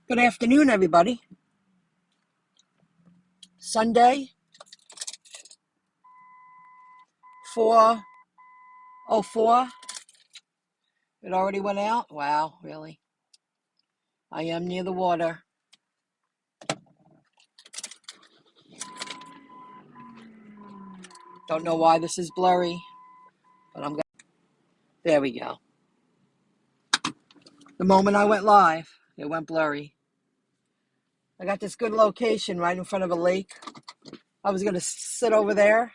Good afternoon, everybody. Sunday, 4:04. It already went out? Wow, really? I am near the water. Don't know why this is blurry, but there we go. The moment I went live, it went blurry. I got this good location right in front of a lake. I was going to sit over there,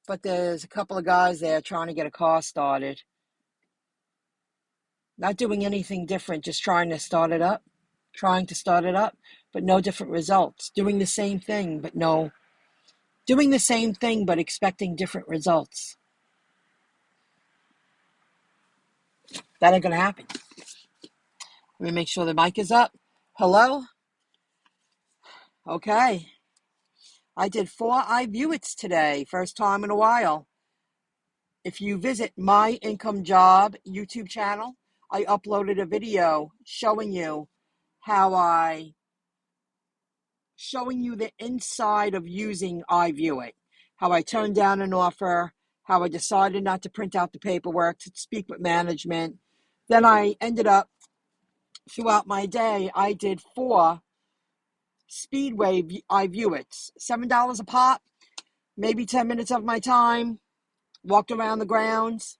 but there's a couple of guys there trying to get a car started. Not doing anything different, just trying to start it up, but no different results. Doing the same thing, but expecting different results. That ain't going to happen. Let me make sure the mic is up. Hello? Okay. I did 4 iVuets today. First time in a while. If you visit MyIncomeJob YouTube channel, I uploaded a video showing you the inside of using iVueit. How I turned down an offer, how I decided not to print out the paperwork, to speak with management. Then I ended up, throughout my day, I did 4 Speedway iVuets, $7 a pop, maybe 10 minutes of my time, walked around the grounds,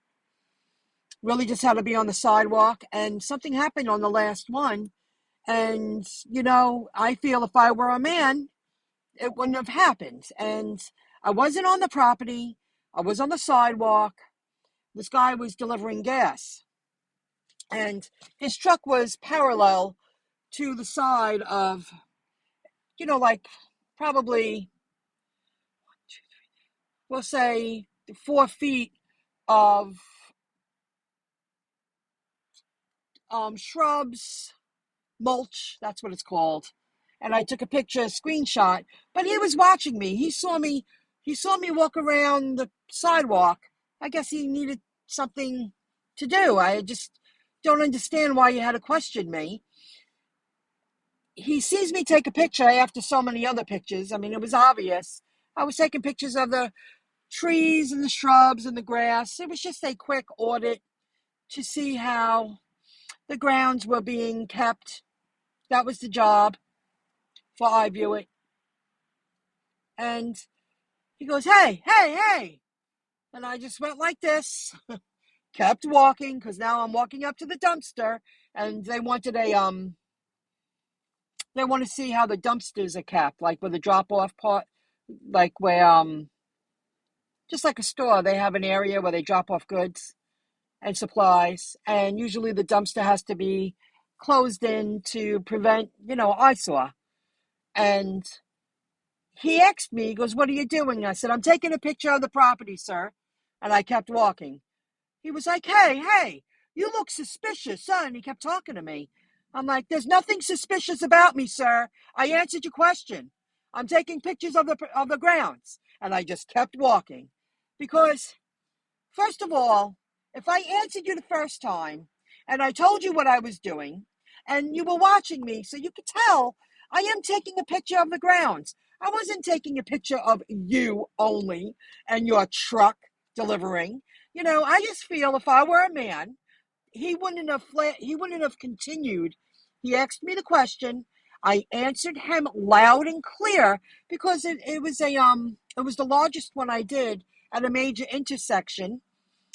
really just had to be on the sidewalk, and something happened on the last one, and, I feel if I were a man, it wouldn't have happened, and I wasn't on the property, I was on the sidewalk, this guy was delivering gas, and his truck was parallel to the side of, probably, we'll say 4 feet of shrubs, mulch, that's what it's called. And I took a screenshot, but he was watching me. He saw me walk around the sidewalk. I guess he needed something to do. I just don't understand why you had to question me. He sees me take a picture after so many other pictures. I mean, it was obvious. I was taking pictures of the trees and the shrubs and the grass. It was just a quick audit to see how the grounds were being kept. That was the job for iVueit. And he goes, hey. And I just went like this, kept walking, because now I'm walking up to the dumpster, and they want to see how the dumpsters are kept, like with the drop-off part, like where, just like a store, they have an area where they drop off goods and supplies, and usually the dumpster has to be closed in to prevent, eyesore. And he asked me, he goes, what are you doing? I said, I'm taking a picture of the property, sir. And I kept walking. He was like, hey, you look suspicious, son. And he kept talking to me. I'm like, there's nothing suspicious about me, sir. I answered your question. I'm taking pictures of the grounds. And I just kept walking. Because, first of all, if I answered you the first time and I told you what I was doing and you were watching me, so you could tell I am taking a picture of the grounds. I wasn't taking a picture of you only and your truck delivering. I just feel if I were a man, he wouldn't have continued. He asked me the question. I answered him loud and clear because it was the largest one I did at a major intersection.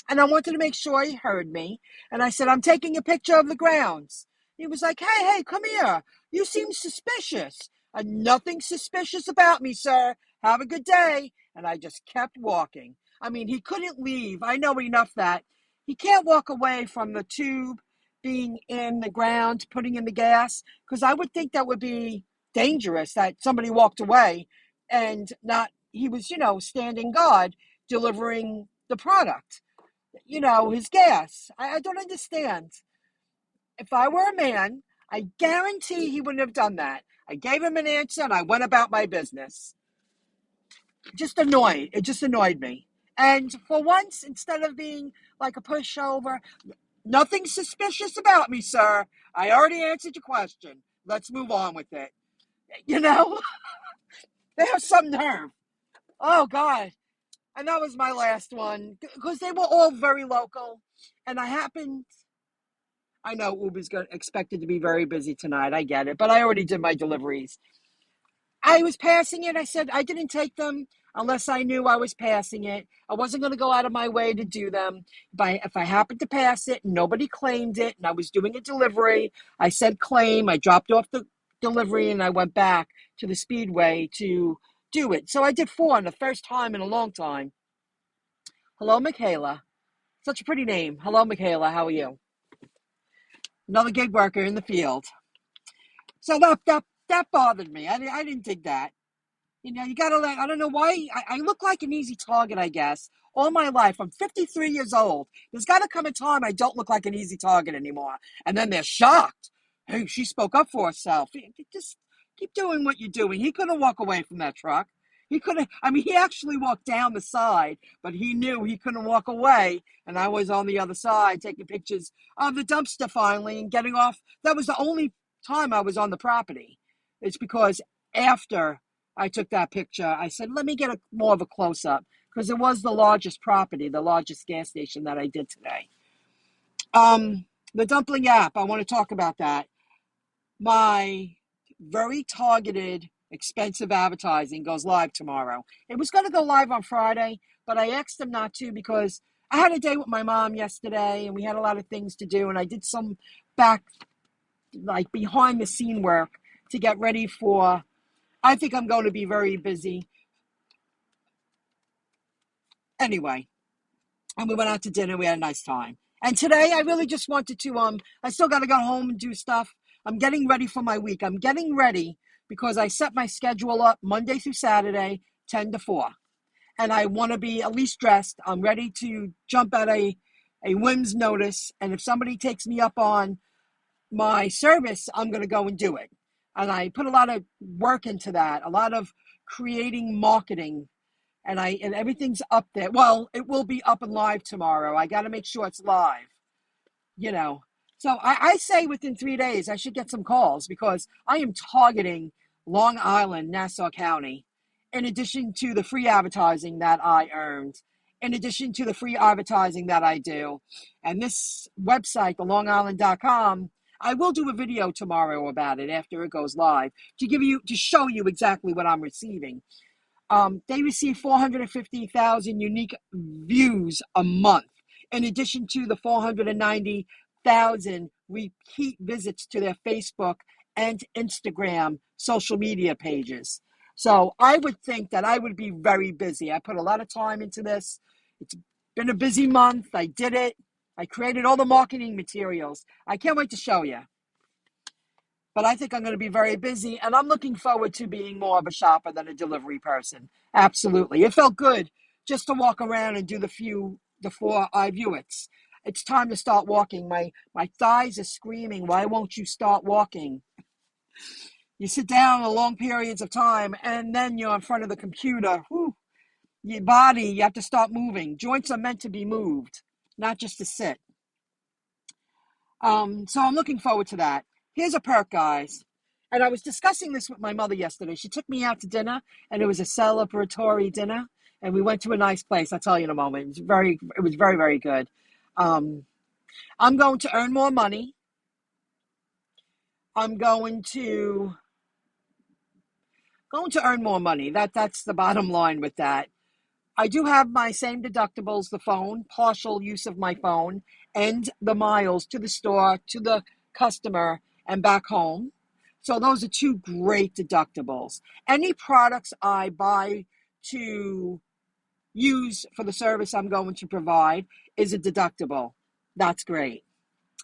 And I wanted to make sure he heard me. And I said, I'm taking a picture of the grounds. He was like, hey, come here. You seem suspicious. Nothing suspicious about me, sir. Have a good day. And I just kept walking. I mean, he couldn't leave. I know enough that he can't walk away from the tube being in the ground, putting in the gas, because I would think that would be dangerous, that somebody walked away and he was, standing guard delivering the product. His gas. I don't understand. If I were a man, I guarantee he wouldn't have done that. I gave him an answer and I went about my business. It just annoyed me. And for once, instead of being like a pushover, Nothing suspicious about me, sir. I already answered your question. Let's move on with it. You know, they have some nerve. Oh, God. And that was my last one because they were all very local. And I know Uber's expected to be very busy tonight. I get it. But I already did my deliveries. I was passing it. I said I didn't take them unless I knew I was passing it. I wasn't going to go out of my way to do them. But if I happened to pass it and nobody claimed it and I was doing a delivery, I said claim. I dropped off the delivery and I went back to the Speedway to do it. So I did 4 on the first time in a long time. Hello, Michaela. Such a pretty name. Hello, Michaela. How are you? Another gig worker in the field. So that bothered me. I didn't dig that. You know, you got to I don't know why. I look like an easy target, I guess, all my life. I'm 53 years old. There's got to come a time I don't look like an easy target anymore. And then they're shocked. Hey, she spoke up for herself. Just keep doing what you're doing. He couldn't walk away from that truck. He couldn't, I mean, he actually walked down the side, but he knew he couldn't walk away. And I was on the other side taking pictures of the dumpster finally and getting off. That was the only time I was on the property. It's because after I took that picture, I said, let me get more of a close-up because it was the largest property, the largest gas station that I did today. The Dumpling app, I want to talk about that. My very targeted, expensive advertising goes live tomorrow. It was going to go live on Friday, but I asked them not to because I had a day with my mom yesterday and we had a lot of things to do, and I did some behind the scene work to get ready for, I think I'm going to be very busy. Anyway, and we went out to dinner. We had a nice time. And today I really just wanted to, I still got to go home and do stuff. I'm getting ready for my week. I'm getting ready because I set my schedule up Monday through Saturday, 10 to 4. And I want to be at least dressed. I'm ready to jump at a whim's notice. And if somebody takes me up on my service, I'm going to go and do it. And I put a lot of work into that, a lot of creating marketing, and everything's up there. Well, it will be up and live tomorrow. I got to make sure it's live, you know. So I say within 3 days I should get some calls because I am targeting Long Island, Nassau County, in addition to the free advertising that I earned, in addition to the free advertising that I do. And this website, the longisland.com, I will do a video tomorrow about it after it goes live to show you exactly what I'm receiving. They receive 450,000 unique views a month, in addition to the 490,000 repeat visits to their Facebook and Instagram social media pages. So I would think that I would be very busy. I put a lot of time into this. It's been a busy month. I did it. I created all the marketing materials. I can't wait to show you. But I think I'm going to be very busy, and I'm looking forward to being more of a shopper than a delivery person. Absolutely. It felt good just to walk around and do the 4 iVuets. It's time to start walking. My thighs are screaming, why won't you start walking? You sit down for long periods of time, and then you're in front of the computer. Whew. Your body, you have to start moving. Joints are meant to be moved, not just to sit. So I'm looking forward to that. Here's a perk, guys. And I was discussing this with my mother yesterday. She took me out to dinner, and it was a celebratory dinner. And we went to a nice place. I'll tell you in a moment. It was very, very good. I'm going to earn more money. I'm going to earn more money. That's the bottom line with that. I do have my same deductibles, the phone, partial use of my phone, and the miles to the store, to the customer, and back home. So those are 2 great deductibles. Any products I buy to use for the service I'm going to provide is a deductible. That's great.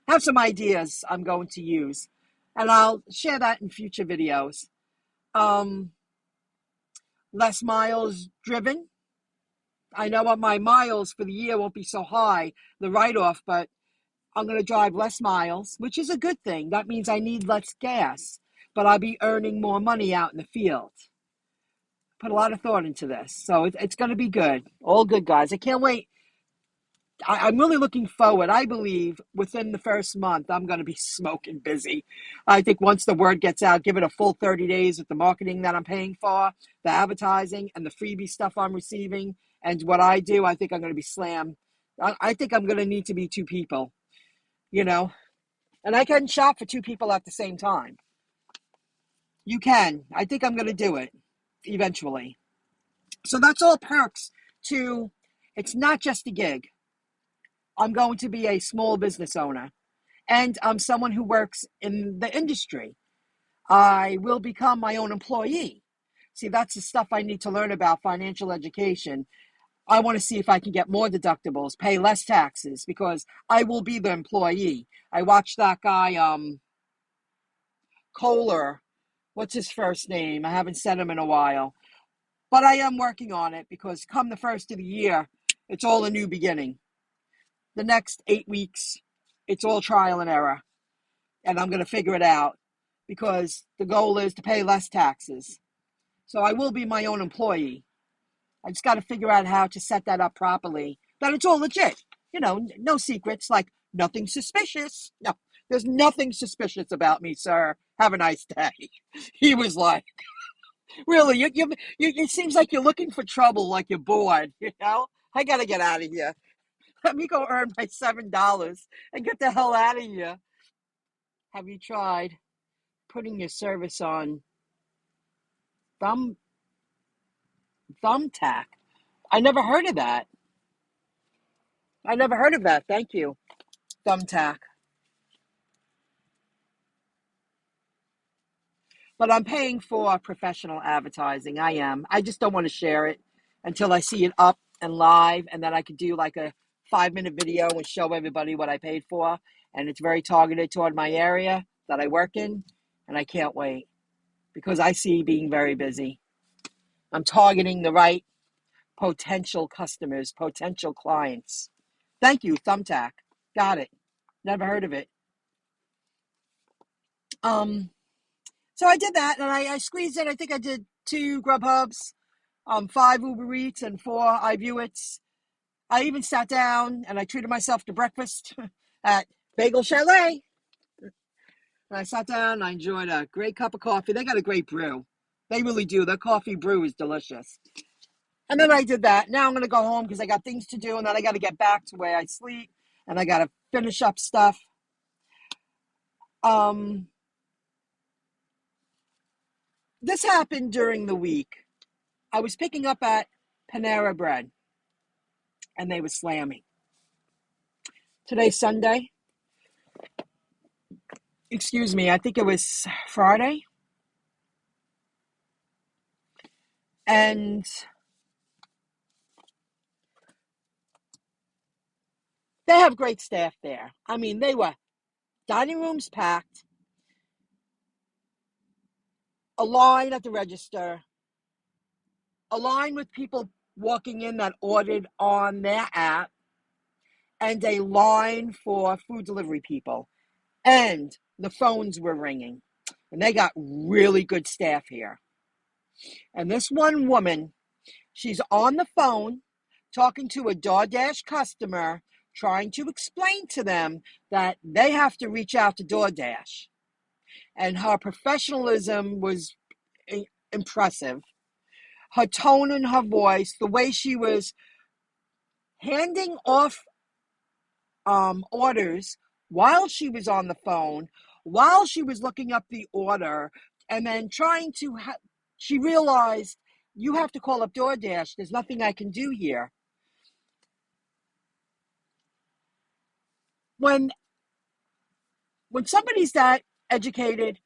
I have some ideas I'm going to use, and I'll share that in future videos. Less miles driven. I know what my miles for the year won't be so high, the write-off, but I'm going to drive less miles, which is a good thing. That means I need less gas, but I'll be earning more money out in the field. Put a lot of thought into this. So it's going to be good. All good, guys. I can't wait I'm really looking forward. I believe within the first month, I'm going to be smoking busy. I think once the word gets out, give it a full 30 days with the marketing that I'm paying for, the advertising, and the freebie stuff I'm receiving, and what I do, I think I'm going to be slammed. I think I'm going to need to be two people, you know, and I can shop for two people at the same time. You can. I think I'm going to do it eventually. So that's all perks to, it's not just a gig. I'm going to be a small business owner, and I'm someone who works in the industry. I will become my own employee. See, that's the stuff I need to learn about financial education. I want to see if I can get more deductibles, pay less taxes, because I will be the employee. I watched that guy, Kohler. What's his first name? I haven't said him in a while. But I am working on it because come the first of the year, it's all a new beginning. The next 8 weeks, it's all trial and error. And I'm going to figure it out because the goal is to pay less taxes. So I will be my own employee. I just got to figure out how to set that up properly, that it's all legit. You know, no secrets, like nothing suspicious. No, there's nothing suspicious about me, sir. Have a nice day. He was like, really, it seems like you're looking for trouble, like you're bored, you know? I got to get out of here. Let me go earn my $7 and get the hell out of here. Have you tried putting your service on Thumbtack? I never heard of that. Thank you, Thumbtack. But I'm paying for professional advertising. I am. I just don't want to share it until I see it up and live, and then I could do like a 5-minute video and show everybody what I paid for. And it's very targeted toward my area that I work in, and I can't wait because I see being very busy. I'm targeting the right potential customers, potential clients. Thank you, Thumbtack. Got it. Never heard of it. So I did that, and I squeezed in. I think I did 2 Grubhubs, 5 Uber Eats, and 4 iVuets. I even sat down and I treated myself to breakfast at Bagel Chalet. And I sat down and I enjoyed a great cup of coffee. They got a great brew. They really do. Their coffee brew is delicious. And then I did that. Now I'm going to go home because I got things to do, and then I got to get back to where I sleep, and I got to finish up stuff. This happened during the week. I was picking up at Panera Bread, and they were slamming. Today's Sunday. Excuse me, I think it was Friday. And they have great staff there. I mean, they were dining rooms packed, a line at the register, a line with people walking in that ordered on their app, and a line for food delivery people. And the phones were ringing. And they got really good staff here. And this one woman, she's on the phone talking to a DoorDash customer, trying to explain to them that they have to reach out to DoorDash. And her professionalism was impressive. Her tone in her voice, the way she was handing off orders while she was on the phone, while she was looking up the order, and then trying to, she realized, you have to call up DoorDash. There's nothing I can do here. When somebody's that educated,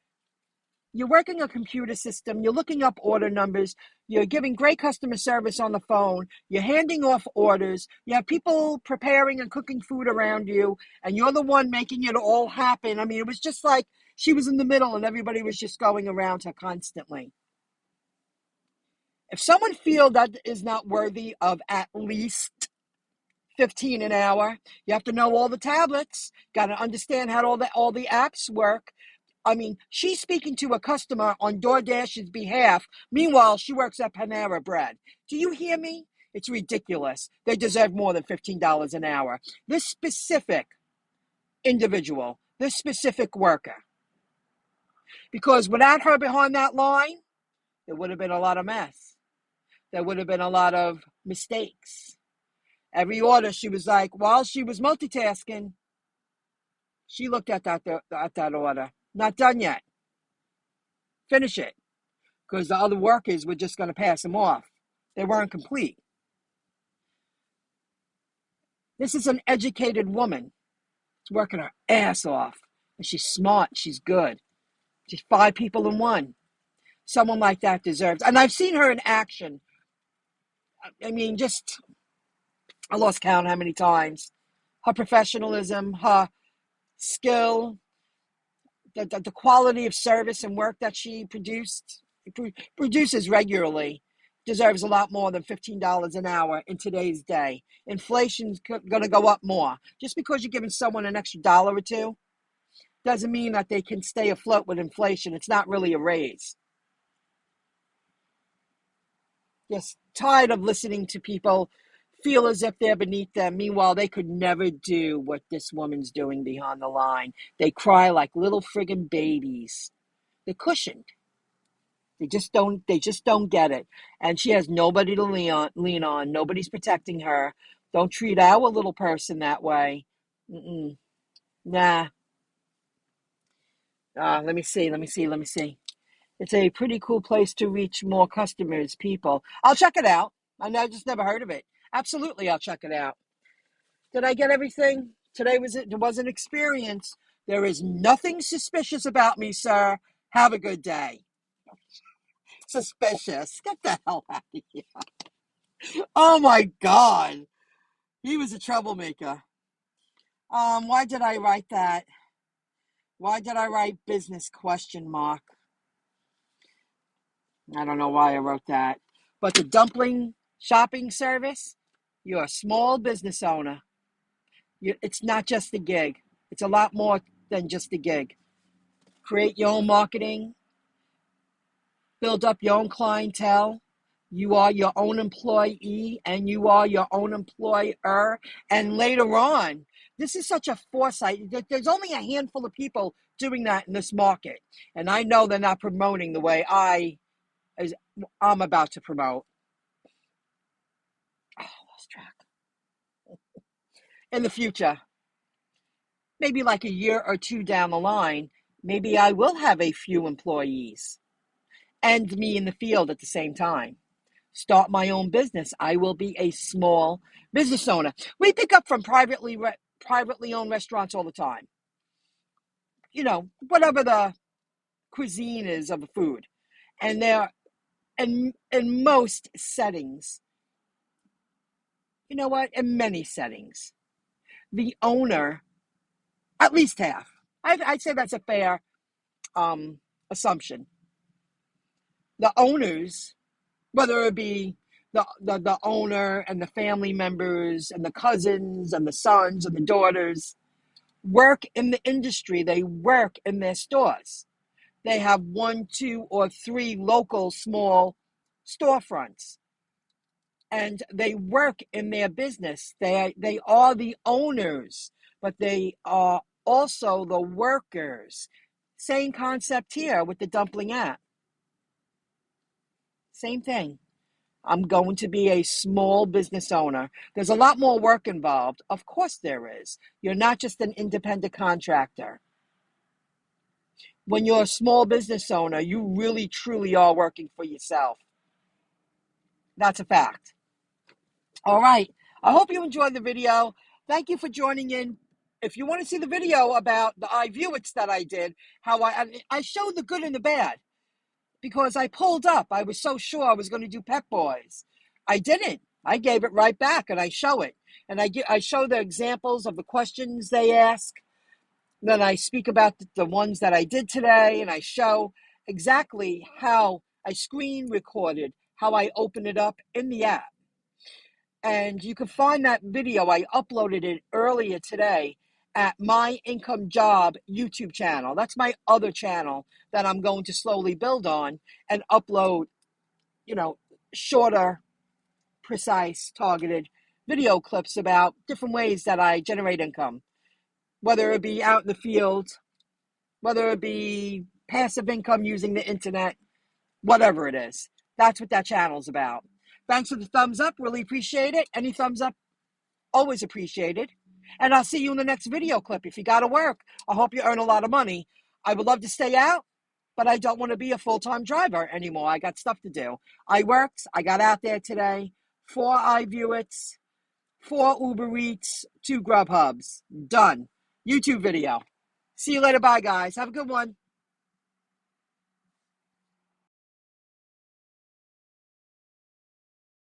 you're working a computer system, you're looking up order numbers, you're giving great customer service on the phone, you're handing off orders, you have people preparing and cooking food around you, and you're the one making it all happen. I mean, it was just like she was in the middle and everybody was just going around her constantly. If someone feels that is not worthy of at least $15 an hour, you have to know all the tablets, got to understand how all the apps work. I mean, she's speaking to a customer on DoorDash's behalf. Meanwhile, she works at Panera Bread. Do you hear me? It's ridiculous. They deserve more than $15 an hour. This specific individual, this specific worker, because without her behind that line, there would have been a lot of mess. There would have been a lot of mistakes. Every order, she was like, while she was multitasking, she looked at that order. Not done yet. Finish it. Because the other workers were just going to pass them off. They weren't complete. This is an educated woman. She's working her ass off. And she's smart. She's good. She's 5 people in one. Someone like that deserves. And I've seen her in action. I mean, I lost count how many times. Her professionalism, her skill, the quality of service and work that she produces regularly deserves a lot more than $15 an hour in today's day. Inflation's going to go up more. Just because you're giving someone an extra dollar or two doesn't mean that they can stay afloat with inflation. It's not really a raise. Just tired of listening to people feel as if they're beneath them. Meanwhile, they could never do what this woman's doing behind the line. They cry like little friggin' babies. They're cushioned. They just don't get it. And she has nobody to lean on. Nobody's protecting her. Don't treat our little person that way. Nah. Let me see. It's a pretty cool place to reach more customers, people. I'll check it out. I just never heard of it. Absolutely, I'll check it out. Did I get everything? Today was an experience. There is nothing suspicious about me, sir. Have a good day. Suspicious. Get the hell out of here. Oh my God. He was a troublemaker. Why did I write that? Why did I write business question mark? I don't know why I wrote that. But the dumpling shopping service, you're a small business owner. It's not just a gig. It's a lot more than just a gig. Create your own marketing. Build up your own clientele. You are your own employee and you are your own employer. And later on, this is such a foresight. There's only a handful of people doing that in this market. And I know they're not promoting the way I'm about to promote. Oh, I lost track. In the future, maybe like a year or two down the line, maybe I will have a few employees and me in the field at the same time. Start my own business. I will be a small business owner. We pick up from privately owned restaurants all the time. Whatever the cuisine is of the food. And they're in most settings, in many settings, the owner, at least half. I'd say that's a fair assumption. The owners, whether it be the owner and the family members and the cousins and the sons and the daughters, work in the industry. They work in their stores. They have 1, 2, or 3 local small storefronts. And they work in their business. They are the owners, but they are also the workers. Same concept here with the Dumpling app. Same thing. I'm going to be a small business owner. There's a lot more work involved. Of course there is. You're not just an independent contractor. When you're a small business owner, you really, truly are working for yourself. That's a fact. All right. I hope you enjoyed the video. Thank you for joining in. If you want to see the video about the iVueit that I did, how I showed the good and the bad. Because I pulled up. I was so sure I was going to do Pep Boys. I didn't. I gave it right back, and I show it. And I show the examples of the questions they ask. Then I speak about the ones that I did today, and I show exactly how I screen recorded, how I open it up in the app. And you can find that video. I uploaded it earlier today at MyIncomeJob YouTube channel. That's my other channel that I'm going to slowly build on and upload, shorter precise, targeted video clips about different ways that I generate income, whether it be out in the field, whether it be passive income using the internet, whatever it is. That's what that channel's about. Thanks for the thumbs up. Really appreciate it. Any thumbs up, always appreciated. And I'll see you in the next video clip. If you got to work, I hope you earn a lot of money. I would love to stay out, but I don't want to be a full-time driver anymore. I got stuff to do. I worked. I got out there today. 4 iVuets, 4 Uber Eats, 2 Grubhubs. Done. YouTube video. See you later. Bye, guys. Have a good one.